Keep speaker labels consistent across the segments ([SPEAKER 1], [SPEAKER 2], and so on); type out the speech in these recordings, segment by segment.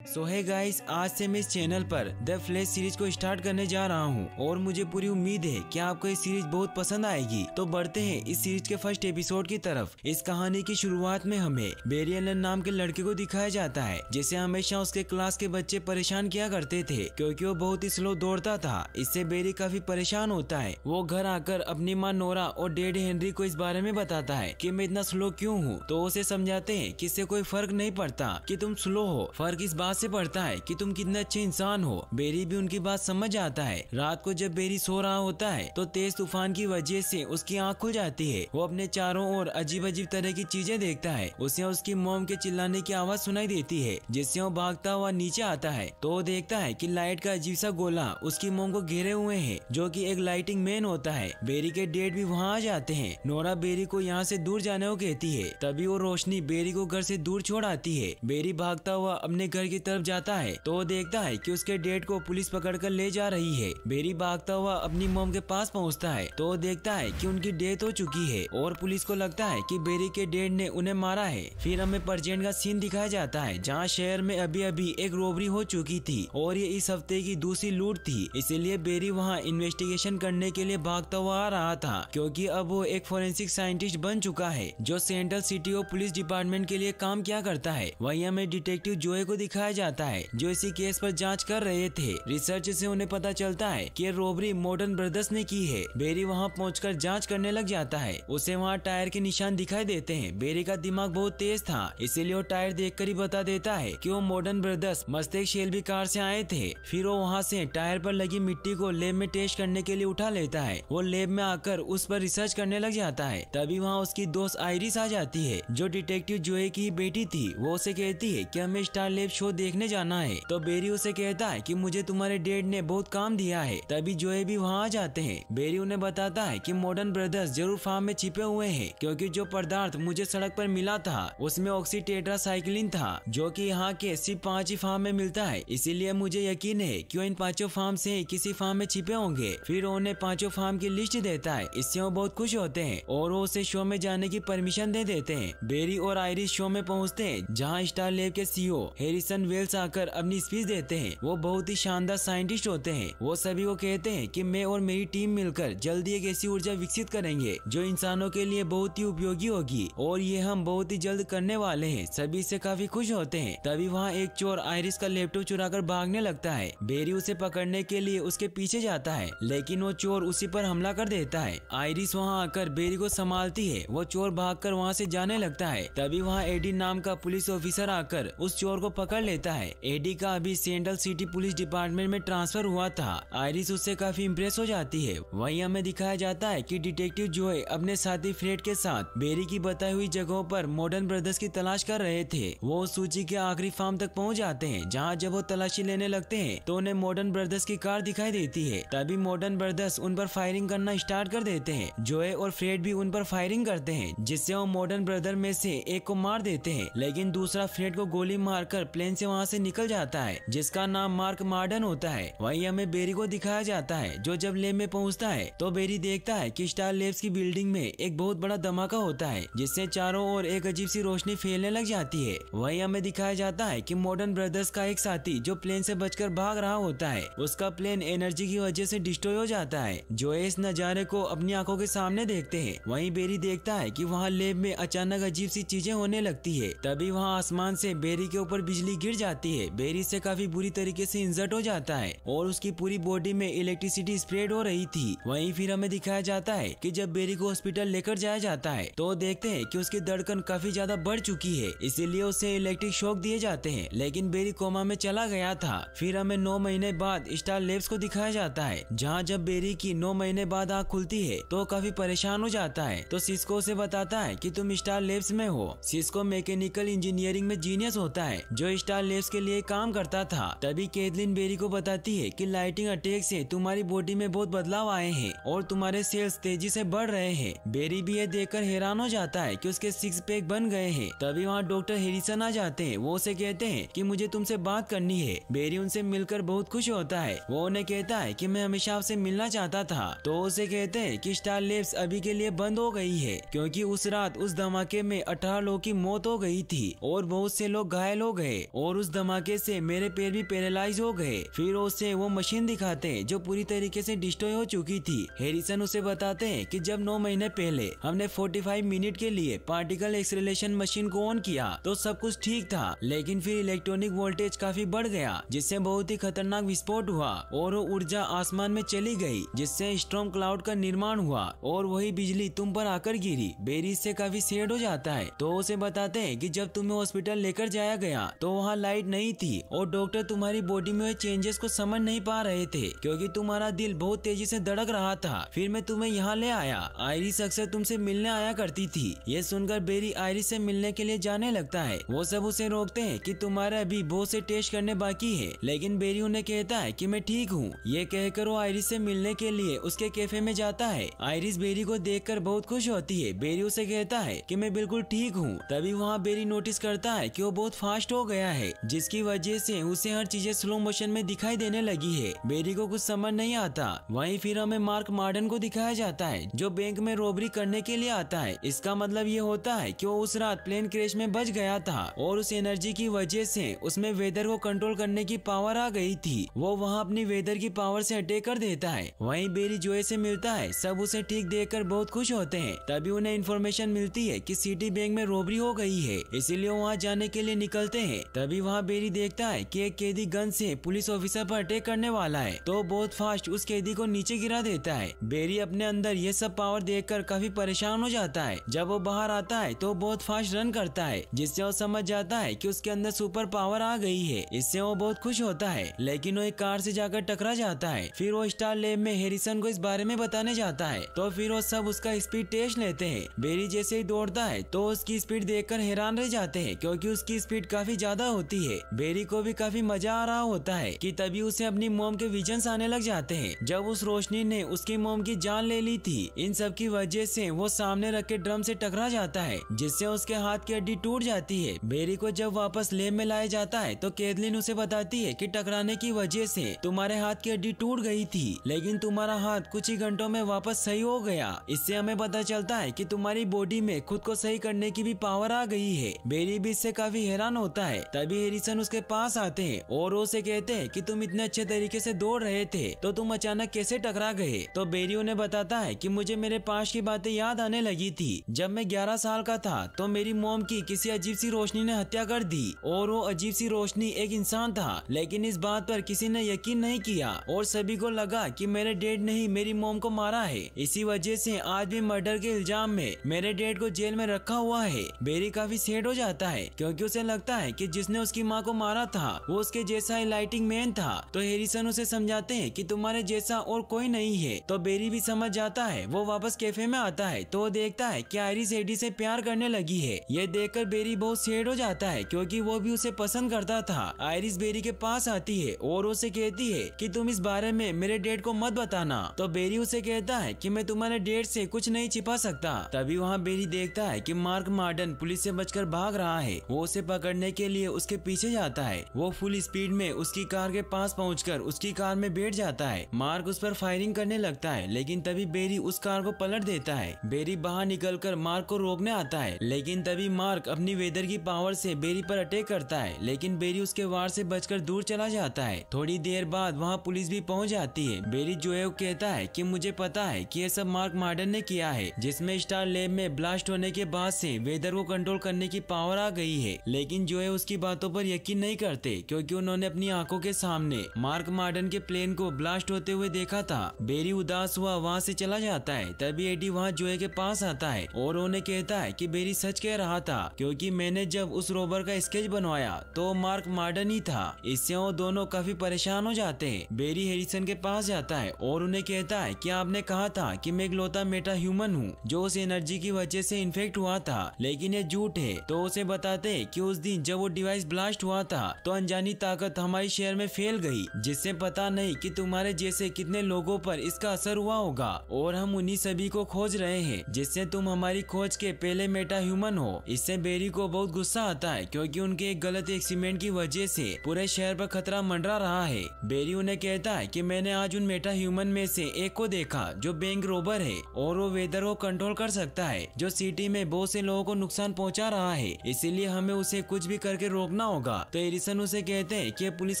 [SPEAKER 1] सो है गाइस, आज से मैं इस चैनल पर द फ्लैश सीरीज को स्टार्ट करने जा रहा हूं और मुझे पूरी उम्मीद है कि आपको इस सीरीज बहुत पसंद आएगी। तो बढ़ते हैं इस सीरीज के फर्स्ट एपिसोड की तरफ। इस कहानी की शुरुआत में हमें बेरी एलन नाम के लड़के को दिखाया जाता है, जिसे हमेशा उसके क्लास के बच्चे परेशान किया करते थे क्योंकि वो बहुत ही स्लो दौड़ता था। इससे बेरी काफी परेशान होता है। वो घर आकर अपनी माँ नोरा और डैडी हेनरी को इस बारे में बताता है कि मैं इतना स्लो क्यों हूँ। तो उसे समझाते हैं कि इससे कोई फर्क नहीं पड़ता कि तुम स्लो हो, फर्क इस बात से पड़ता है कि तुम कितने अच्छे इंसान हो। बेरी भी उनकी बात समझ आता है। रात को जब बेरी सो रहा होता है तो तेज तूफान की वजह से उसकी आंख खुल जाती है। वो अपने चारों ओर अजीब अजीब तरह की चीजें देखता है। उसे उसकी मॉम के चिल्लाने की आवाज सुनाई देती है, जिससे वो भागता हुआ नीचे आता है तो वो देखता है कि लाइट का अजीब सा गोला उसकी मॉम को घेरे हुए है, जो कि एक लाइटिंग मैन होता है। बेरी के डैड भी वहाँ आ जाते हैं। नोरा बेरी को यहाँ से दूर जाने को कहती है। तभी वो रोशनी बेरी को घर से दूर छोड़ आती है। बेरी भागता हुआ अपने घर की तरफ जाता है तो वो देखता है कि उसके डैड को पुलिस पकड़कर ले जा रही है। बेरी भागता हुआ अपनी मॉम के पास पहुंचता है तो वो देखता है कि उनकी डेथ हो चुकी है और पुलिस को लगता है कि बेरी के डैड ने उन्हें मारा है। फिर हमें प्रेजेंट का सीन दिखाया जाता है, जहाँ शहर में अभी अभी एक रॉबरी हो चुकी थी और ये इस हफ्ते की दूसरी लूट थी। इसीलिए बेरी वहाँ इन्वेस्टिगेशन करने के लिए भागता हुआ आ रहा था, क्योंकि अब वो एक फोरेंसिक साइंटिस्ट बन चुका है जो सेंट्रल सिटी और पुलिस डिपार्टमेंट के लिए काम किया करता है। वहीं हमें डिटेक्टिव जोए को दिखाया जाता है, जो इसी केस पर जांच कर रहे थे। रिसर्च से उन्हें पता चलता है कि रॉबरी मॉडर्न ब्रदर्स ने की है। बेरी वहां पहुंचकर जांच करने लग जाता है। उसे वहां टायर के निशान दिखाई देते हैं। बेरी का दिमाग बहुत तेज था, इसीलिए वो टायर देखकर ही बता देता है कि वो modern brothers Mastek Shelby car से आए थे। फिर वो वहां से टायर पर लगी मिट्टी को लैब में टेस्ट करने के लिए उठा लेता है। वो लैब में आकर उस पर रिसर्च करने लग जाता है। तभी वहाँ उसकी दोस्त आइरिस आ जाती है, जो डिटेक्टिव जोए की बेटी थी। वो उसे कहती है कि हमें स्टार लैब शो देखने जाना है। तो बेरी उसे कहता है कि मुझे तुम्हारे डैड ने बहुत काम दिया है। तभी जोए भी वहाँ आ जाते हैं। बेरी उन्हें बताता है कि मॉडर्न ब्रदर्स जरूर फार्म में छिपे हुए हैं, क्योंकि जो पदार्थ मुझे सड़क पर मिला था उसमें ऑक्सीटेट्रासाइक्लिन था, जो कि यहाँ के सिर्फ 5 ही फार्म में मिलता है। इसीलिए मुझे यकीन है कि वो इन 5 फार्म से किसी फार्म में छिपे होंगे। फिर उन्हें 5 फार्म की लिस्ट देता है। इससे वो बहुत खुश होते हैं और वो उसे शो में जाने की परमिशन दे देते हैं। बेरी और आइरिस शो में पहुँचते हैं, जहाँ स्टार लैब के सीईओ हैरिसन वेल्स आकर अपनी स्पीच देते हैं। वो बहुत ही शानदार साइंटिस्ट होते हैं। वो सभी को कहते हैं कि मैं और मेरी टीम मिलकर जल्दी एक ऐसी ऊर्जा विकसित करेंगे जो इंसानों के लिए बहुत ही उपयोगी होगी, और ये हम बहुत ही जल्द करने वाले हैं। सभी से काफी खुश होते हैं। तभी वहाँ एक चोर आइरिस का लैपटॉप चुराकर भागने लगता है। बेरी उसे पकड़ने के लिए उसके पीछे जाता है, लेकिन वो चोर उसी पर हमला कर देता है। आइरिस वहाँ आकर बेरी को संभालती है। वो चोर भागकर वहाँ से जाने लगता है। तभी वहाँ एडी नाम का पुलिस ऑफिसर आकर उस चोर को पकड़ लेता है। एडी का अभी सेंट्रल सिटी पुलिस डिपार्टमेंट में ट्रांसफर हुआ था। आइरिस उससे काफी इम्प्रेस हो जाती है। वहीं हमें दिखाया जाता है कि डिटेक्टिव जोए अपने साथी फ्रेड के साथ बेरी की बताई हुई जगहों पर मॉडर्न ब्रदर्स की तलाश कर रहे थे। वो उस सूची के आखिरी फार्म तक पहुंच जाते हैं, जहां जब वो तलाशी लेने लगते हैं तो उन्हें मॉडर्न ब्रदर्स की कार दिखाई देती है। तभी मॉडर्न ब्रदर्स उन पर फायरिंग करना स्टार्ट कर देते हैं। जोए और फ्रेड भी उन पर फायरिंग करते हैं, जिससे वो मॉडर्न ब्रदर में से एक को मार देते हैं, लेकिन दूसरा फ्रेड को गोली मारकर प्लेन से वहाँ से निकल जाता है, जिसका नाम मार्क मार्डन होता है। वहीं हमें बेरी को दिखाया जाता है, जो जब लैब में पहुंचता है तो बेरी देखता है कि स्टार लैब्स की बिल्डिंग में एक बहुत बड़ा धमाका होता है, जिससे चारों ओर एक अजीब सी रोशनी फैलने लग जाती है। वहीं हमें दिखाया जाता है कि मॉडर्न ब्रदर्स का एक साथी जो प्लेन से बचकर भाग रहा होता है, उसका प्लेन एनर्जी की वजह से डिस्ट्रॉय हो जाता है। जो इस नजारे को अपनी आंखों के सामने देखते हैं। वहीं बेरी देखता है कि वहाँ लैब में अचानक अजीब सी चीजें होने लगती है। तभी वहाँ आसमान से बेरी के ऊपर बिजली गिर जाती है। बेरी से काफी बुरी तरीके से इंजर्ड हो जाता है और उसकी पूरी बॉडी में इलेक्ट्रिसिटी स्प्रेड हो रही थी। वहीं फिर हमें दिखाया जाता है कि जब बेरी को हॉस्पिटल लेकर जाया जाता है तो देखते हैं कि उसकी धड़कन काफी ज्यादा बढ़ चुकी है, इसीलिए उसे इलेक्ट्रिक शॉक दिए जाते हैं, लेकिन बेरी कोमा में चला गया था। फिर हमें 9 महीने बाद स्टार लैब्स को दिखाया जाता है, जहाँ जब बेरी की 9 महीने बाद आँख खुलती है तो काफी परेशान हो जाता है। तो सिस्को उसे बताता है कि तुम स्टार लैब्स में हो। सिस्को मैकेनिकल इंजीनियरिंग में जीनियस होता है, जो स्टार लैब्स के लिए काम करता था। तभी कैथलीन बेरी को बताती है कि लाइटिंग अटैक से तुम्हारी बॉडी में बहुत बदलाव आए हैं और तुम्हारे सेल्स तेजी से बढ़ रहे हैं। बेरी भी ये देखकर हैरान हो जाता है कि उसके 6 पैक बन गए हैं। तभी वहाँ डॉक्टर हैरिसन आ जाते हैं। वो उसे कहते हैं कि मुझे तुमसे बात करनी है। बेरी उनसे मिलकर बहुत खुश होता है। वो उन्हें कहता है कि मैं हमेशा आपसे मिलना चाहता था। तो उसे कहते हैं कि स्टार लैब्स अभी के लिए बंद हो गई है, क्योंकि उस रात उस धमाके में 18 लोगों की मौत हो गई थी और बहुत से लोग घायल हो गए और और उस धमाके से मेरे पैर भी पैरालाइज हो गए। फिर उसे वो मशीन दिखाते हैं जो पूरी तरीके से डिस्ट्रॉय हो चुकी थी। हैरिसन उसे बताते हैं कि जब 9 महीने पहले हमने 45 मिनट के लिए पार्टिकल एक्सेलरेशन मशीन को ऑन किया तो सब कुछ ठीक था, लेकिन फिर इलेक्ट्रॉनिक वोल्टेज काफी बढ़ गया जिससे बहुत ही खतरनाक विस्फोट हुआ और वो ऊर्जा आसमान में चली गई जिससे स्टॉर्म क्लाउड का निर्माण हुआ और वही बिजली तुम पर आकर गिरी। बेरी इससे काफी सैड हो जाता है तो उसे बताते हैं कि जब तुम्हें हॉस्पिटल लेकर जाया गया तो वहाँ लाइट नहीं थी और डॉक्टर तुम्हारी बॉडी में हुए चेंजेस को समझ नहीं पा रहे थे क्योंकि तुम्हारा दिल बहुत तेजी से धड़क रहा था। फिर मैं तुम्हें यहाँ ले आया। आयरिस अक्सर तुमसे मिलने आया करती थी। ये सुनकर बेरी आयरिस से मिलने के लिए जाने लगता है। वो सब उसे रोकते हैं कि तुम्हारे अभी बहुत से टेस्ट करने बाकी है, लेकिन बेरी उन्हें कहता है कि मैं ठीक हूँ। ये कहकर वो आयरिस से मिलने के लिए उसके कैफे में जाता है। आयरिस बेरी को देखकर बहुत खुश होती है। बेरी उसे कहता है कि मैं बिल्कुल ठीक हूँ। तभी वहाँ बेरी नोटिस करता है कि वो बहुत फास्ट हो गया है जिसकी वजह से उसे हर चीजें स्लो मोशन में दिखाई देने लगी है। बेरी को कुछ समझ नहीं आता। वहीं फिर हमें मार्क मार्डन को दिखाया जाता है जो बैंक में रॉबरी करने के लिए आता है। इसका मतलब ये होता है कि वो उस रात प्लेन क्रैश में बच गया था और उस एनर्जी की वजह से उसमें वेदर को कंट्रोल करने की पावर आ गई थी। वो वहाँ अपनी वेदर की पावर से अटैक कर देता है। वहीं बेरी जोए से मिलता है। सब उसे ठीक देखकर बहुत खुश होते हैं। तभी उन्हें इन्फॉर्मेशन मिलती है कि सिटी बैंक में रॉबरी हो गई है, इसीलिए वहाँ जाने के लिए निकलते हैं। तभी वहाँ बेरी देखता है कि एक कैदी गन से पुलिस ऑफिसर पर अटैक करने वाला है तो बहुत फास्ट उस कैदी को नीचे गिरा देता है। बेरी अपने अंदर ये सब पावर देखकर काफी परेशान हो जाता है। जब वो बाहर आता है तो बहुत फास्ट रन करता है जिससे वो समझ जाता है कि उसके अंदर सुपर पावर आ गई है। इससे वो बहुत खुश होता है, लेकिन वो एक कार से जाकर टकरा जाता है। फिर वो स्टार लैब में हैरिसन को इस बारे में बताने जाता है तो फिर वो सब उसका स्पीड टेस्ट लेते हैं। बेरी जैसे ही दौड़ता है तो उसकी स्पीड देखकर हैरान रह जाते हैं क्योंकि उसकी स्पीड काफी ज्यादा होती है। बेरी को भी काफी मजा आ रहा होता है कि तभी उसे अपनी मॉम के विजन्स आने लग जाते हैं जब उस रोशनी ने उसकी मॉम की जान ले ली थी। इन सब की वजह से वो सामने रखे ड्रम से टकरा जाता है जिससे उसके हाथ की हड्डी टूट जाती है। बेरी को जब वापस लैब में लाया जाता है तो कैथलीन उसे बताती है कि टकराने की वजह से तुम्हारे हाथ की हड्डी टूट गई थी, लेकिन तुम्हारा हाथ कुछ ही घंटों में वापस सही हो गया। इससे हमें पता चलता है कि तुम्हारी बॉडी में खुद को सही करने की भी पावर आ गई है। बेरी भी इससे काफी हैरान होता है। तभी हैरिसन उसके पास आते हैं और उसे कहते हैं कि तुम इतने अच्छे तरीके से दौड़ रहे थे तो तुम अचानक कैसे टकरा गए। तो बेरी उन्हें बताता है कि मुझे मेरे पास की बातें याद आने लगी थी। जब मैं 11 साल का था तो मेरी मॉम की किसी अजीब सी रोशनी ने हत्या कर दी और वो अजीब सी रोशनी एक इंसान था, लेकिन इस बात पर किसी ने यकीन नहीं किया और सभी को लगा कि मेरे डैड ने ही मेरी मॉम को मारा है। इसी वजह से आज भी मर्डर के इल्जाम में मेरे डैड को जेल में रखा हुआ है। बेरी काफी सैड हो जाता है क्योंकि उसे लगता है कि जिसने उसकी माँ को मारा था वो उसके जैसा ही लाइटिंग मैन था। तो हैरिसन उसे समझाते हैं कि तुम्हारे जैसा और कोई नहीं है। तो बेरी भी समझ जाता है। वो वापस कैफे में आता है तो वो देखता है कि आयरिस एडी से प्यार करने लगी है। ये देखकर बेरी बहुत सैड हो जाता है क्योंकि वो भी उसे पसंद करता था। आयरिस बेरी के पास आती है और उसे कहती है कि तुम इस बारे में मेरे डैड को मत बताना। तो बेरी उसे कहता है कि मैं तुम्हारे डैड से कुछ नहीं छिपा सकता। तभी वहाँ बेरी देखता है कि मार्क मार्डन पुलिस से बचकर भाग रहा है। वो उसे पकड़ने के लिए उसके पीछे जाता है। वो फुल स्पीड में उसकी कार के पास पहुंचकर उसकी कार में बैठ जाता है। मार्क उस पर फायरिंग करने लगता है, लेकिन तभी बेरी उस कार को पलट देता है। बेरी बाहर निकलकर मार्क को रोकने आता है, लेकिन तभी मार्क अपनी वेदर की पावर से बेरी पर अटैक करता है, लेकिन बेरी उसके वार से बचकर दूर चला जाता है। थोड़ी देर बाद वहाँ पुलिस भी पहुँच जाती है। बेरी जोए कहता है कि मुझे पता है कि ये सब मार्क मार्डन ने किया है, जिसमें स्टार लैब में ब्लास्ट होने के बाद से वेदर को कंट्रोल करने की पावर आ गई है। लेकिन जोए उसकी बातों पर यकीन नहीं करते क्योंकि उन्होंने अपनी आंखों के सामने मार्क मार्डन के प्लेन को ब्लास्ट होते हुए देखा था। बेरी उदास हुआ वहाँ से चला जाता है। तभी एडी वहाँ जोए के पास आता है और उन्हें कहता है कि बेरी सच कह रहा था क्योंकि मैंने जब उस रोबर का स्केच बनवाया तो मार्क मार्डन ही था। इससे वो दोनों काफी परेशान हो जाते हैं। बेरी हैरिसन के पास जाता है और उन्हें कहता है कि आपने कहा था कि मैं इकलौता मेटा ह्यूमन हूँ जो उस एनर्जी की वजह से इन्फेक्ट हुआ था, लेकिन ये झूठ है। तो उसे बताते हैं कि उस दिन जब वो डिवाइस ब्लास्ट हुआ था तो अनजानी ताकत हमारे शहर में फैल गई, जिससे पता नहीं कि तुम्हारे जैसे कितने लोगों पर इसका असर हुआ होगा और हम उन्हीं सभी को खोज रहे हैं जिससे तुम हमारी खोज के पहले मेटा ह्यूमन हो। इससे बेरी को बहुत गुस्सा आता है क्योंकि उनके एक गलत एक्सीडेंट की वजह से पूरे शहर पर खतरा मंडरा रहा है। बेरी उन्हें कहता है कि मैंने आज उन मेटा ह्यूमन में से एक को देखा जो बैंक रोबर है और वो वेदर को कंट्रोल कर सकता है जो सिटी में बहुत से लोगों को नुकसान पहुंचा रहा है, इसीलिए हमें उसे कुछ भी करके रोकना करना होगा। तो एरिसन उसे कहते हैं कि पुलिस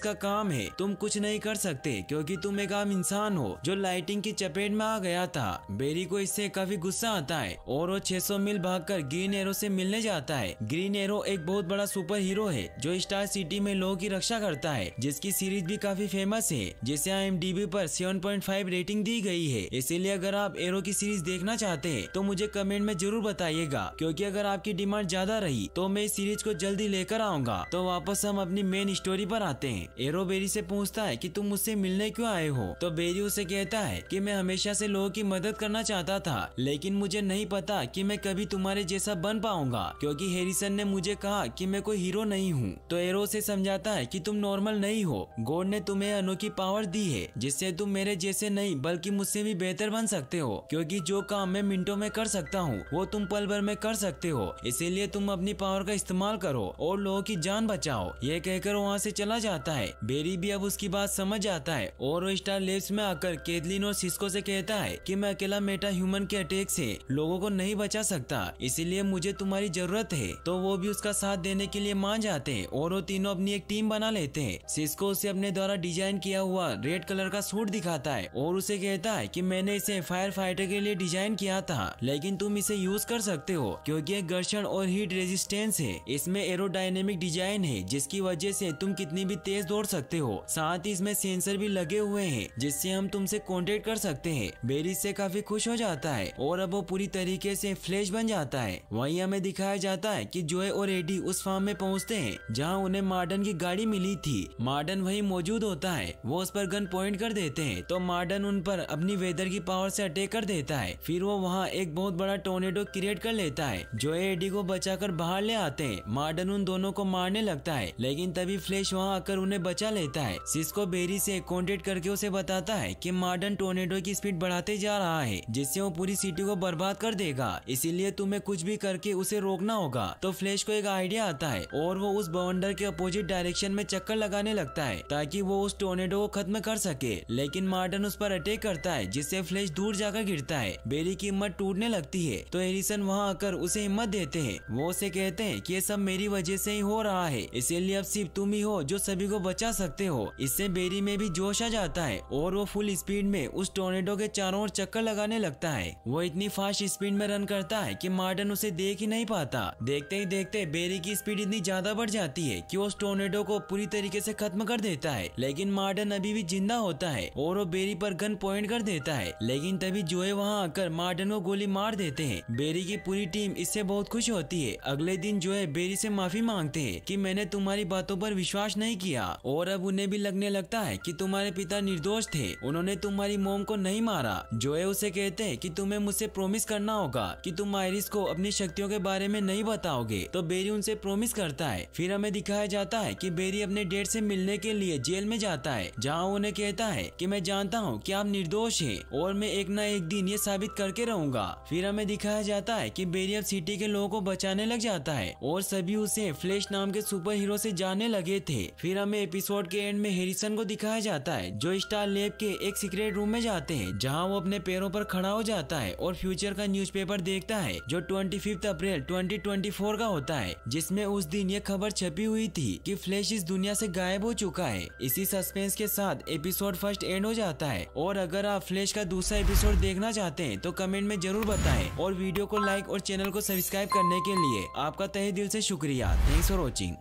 [SPEAKER 1] का काम है, तुम कुछ नहीं कर सकते क्योंकि तुम एक आम इंसान हो जो लाइटिंग की चपेट में आ गया था। बेरी को इससे काफी गुस्सा आता है और वो 600 मील भागकर ग्रीन एरो से मिलने जाता है। ग्रीन एरो एक बहुत बड़ा सुपर हीरो है जो स्टार सिटी में लोगों की रक्षा करता है, जिसकी सीरीज भी काफी फेमस है, जिसे IMDb पर 7.5 रेटिंग दी गई है। इसीलिए अगर आप एरो की सीरीज देखना चाहते हैं तो मुझे कमेंट में जरूर बताइएगा, क्योंकि अगर आपकी डिमांड ज्यादा रही तो मैं इस सीरीज को जल्दी लेकर आऊंगा। तो वापस हम अपनी मेन स्टोरी पर आते हैं। एरो बेरी से पूछता है कि तुम मुझसे मिलने क्यों आए हो। तो बेरी उसे कहता है कि मैं हमेशा से लोगों की मदद करना चाहता था, लेकिन मुझे नहीं पता कि मैं कभी तुम्हारे जैसा बन पाऊंगा, क्योंकि हैरिसन ने मुझे कहा कि मैं कोई हीरो नहीं हूँ। तो एरो उसे समझाता है कि तुम नॉर्मल नहीं हो, गॉड ने तुम्हें अनोखी पावर दी है जिससे तुम मेरे जैसे नहीं बल्कि मुझसे भी बेहतर बन सकते हो, क्योंकि जो काम मैं मिनटों में कर सकता हूँ वो तुम पल भर में कर सकते हो। इसीलिए तुम अपनी पावर का इस्तेमाल करो और लोगों की जान बचाओ। ये कहकर वहाँ से चला जाता है। बेरी भी अब उसकी बात समझ जाता है और वो स्टार लैब्स में आकर केथलीन और सिस्को से कहता है कि मैं अकेला मेटा ह्यूमन के अटैक से लोगों को नहीं बचा सकता, इसीलिए मुझे तुम्हारी जरूरत है। तो वो भी उसका साथ देने के लिए मान जाते हैं और वो तीनों अपनी एक टीम बना लेते हैं। सिस्को उसे अपने द्वारा डिजाइन किया हुआ रेड कलर का सूट दिखाता है और उसे कहता है कि मैंने इसे फायर फाइटर के लिए डिजाइन किया था, लेकिन तुम इसे यूज कर सकते हो क्योंकि एक घर्षण और हीट रेजिस्टेंस है। इसमें एरोडायनेमिक डिजाइन है जिसकी वजह से तुम कितनी भी तेज दौड़ सकते हो। साथ ही इसमें सेंसर भी लगे हुए हैं जिससे हम तुमसे कांटेक्ट कर सकते हैं। बेरी से काफी खुश हो जाता है और अब वो पूरी तरीके से फ्लैश बन जाता है। वहीं हमें दिखाया जाता है कि जोए और एडी उस फार्म में पहुंचते हैं जहां उन्हें मार्डन की गाड़ी मिली थी। मार्डन वहीं मौजूद होता है, वो उस पर गन पॉइंट कर देते हैं तो मार्डन उन पर अपनी वेदर की पावर से अटैक कर देता है। फिर वो वहाँ एक बहुत बड़ा टोर्नेडो क्रिएट कर लेता है। जोए एडी को बचाकर बाहर ले आते हैं। मार्डन उन दोनों को मारने लगता है, लेकिन तभी फ्लैश वहाँ आकर उन्हें बचा लेता है। सिस्को बेरी से कांटेक्ट करके उसे बताता है कि मार्डन टोर्नेडो की स्पीड बढ़ाते जा रहा है जिससे वो पूरी सिटी को बर्बाद कर देगा, इसीलिए तुम्हें कुछ भी करके उसे रोकना होगा। तो फ्लैश को एक आइडिया आता है और वो उस बवंडर के अपोजिट डायरेक्शन में चक्कर लगाने लगता है ताकि वो उस टोर्नेडो को खत्म कर सके, लेकिन मार्डन उस पर अटैक करता है जिससे फ्लैश दूर जाकर गिरता है। बेरी की हिम्मत टूटने लगती है तो हैरिसन वहाँ आकर उसे हिम्मत देते हैं। वो उसे कहते हैं कि ये सब मेरी वजह से ही हो रहा है, इसीलिए अब सिर्फ तुम ही हो जो सभी को बचा सकते हो। इससे बेरी में भी जोश आ जाता है और वो फुल स्पीड में उस टोर्नेडो के चारों ओर चक्कर लगाने लगता है। वो इतनी फास्ट स्पीड में रन करता है कि मार्डन उसे देख ही नहीं पाता। देखते ही देखते बेरी की स्पीड इतनी ज्यादा बढ़ जाती है कि वो उस टोर्नेडो को पूरी तरीके से खत्म कर देता है, लेकिन मार्डन अभी भी जिंदा होता है और वो बेरी पर गन पॉइंट कर देता है। लेकिन तभी जोए वहाँ आकर मार्डन को गोली मार देते हैं। बेरी की पूरी टीम इससे बहुत खुश होती है। अगले दिन जोए बेरी से माफी मांगते हैं कि मैंने तुम्हारी बातों पर विश्वास नहीं किया, और अब उन्हें भी लगने लगता है कि तुम्हारे पिता निर्दोष थे, उन्होंने तुम्हारी मॉम को नहीं मारा। जोए उसे कहते हैं कि तुम्हें मुझसे प्रॉमिस करना होगा कि तुम आयरिस को अपनी शक्तियों के बारे में नहीं बताओगे। तो बेरी उनसे प्रॉमिस करता है। फिर हमें दिखाया जाता है कि बेरी अपने डैड से मिलने के लिए जेल में जाता है, जहाँ उन्हें कहता है कि मैं जानता हूँ कि आप निर्दोष हैं और मैं एक ना एक दिन ये साबित करके रहूंगा। फिर हमें दिखाया जाता है कि बेरी अब सिटी के लोगों को बचाने लग जाता है और सभी उसे फ्लैश नाम के सुपर हीरो से जानने लगे थे। फिर हमें एपिसोड के एंड में हैरिसन को दिखाया जाता है जो स्टार लैब के एक सीक्रेट रूम में जाते हैं, जहाँ वो अपने पैरों पर खड़ा हो जाता है और फ्यूचर का न्यूज़पेपर देखता है जो 25 अप्रैल 2024 का होता है, जिसमें उस दिन ये खबर छपी हुई थी कि फ्लैश इस दुनिया से गायब हो चुका है। इसी सस्पेंस के साथ एपिसोड फर्स्ट एंड हो जाता है। और अगर आप फ्लैश का दूसरा एपिसोड देखना चाहते हैं तो कमेंट में जरूर बताएं और वीडियो को लाइक और चैनल को सब्सक्राइब करने के लिए आपका तहे दिल से शुक्रिया। Thanks for watching.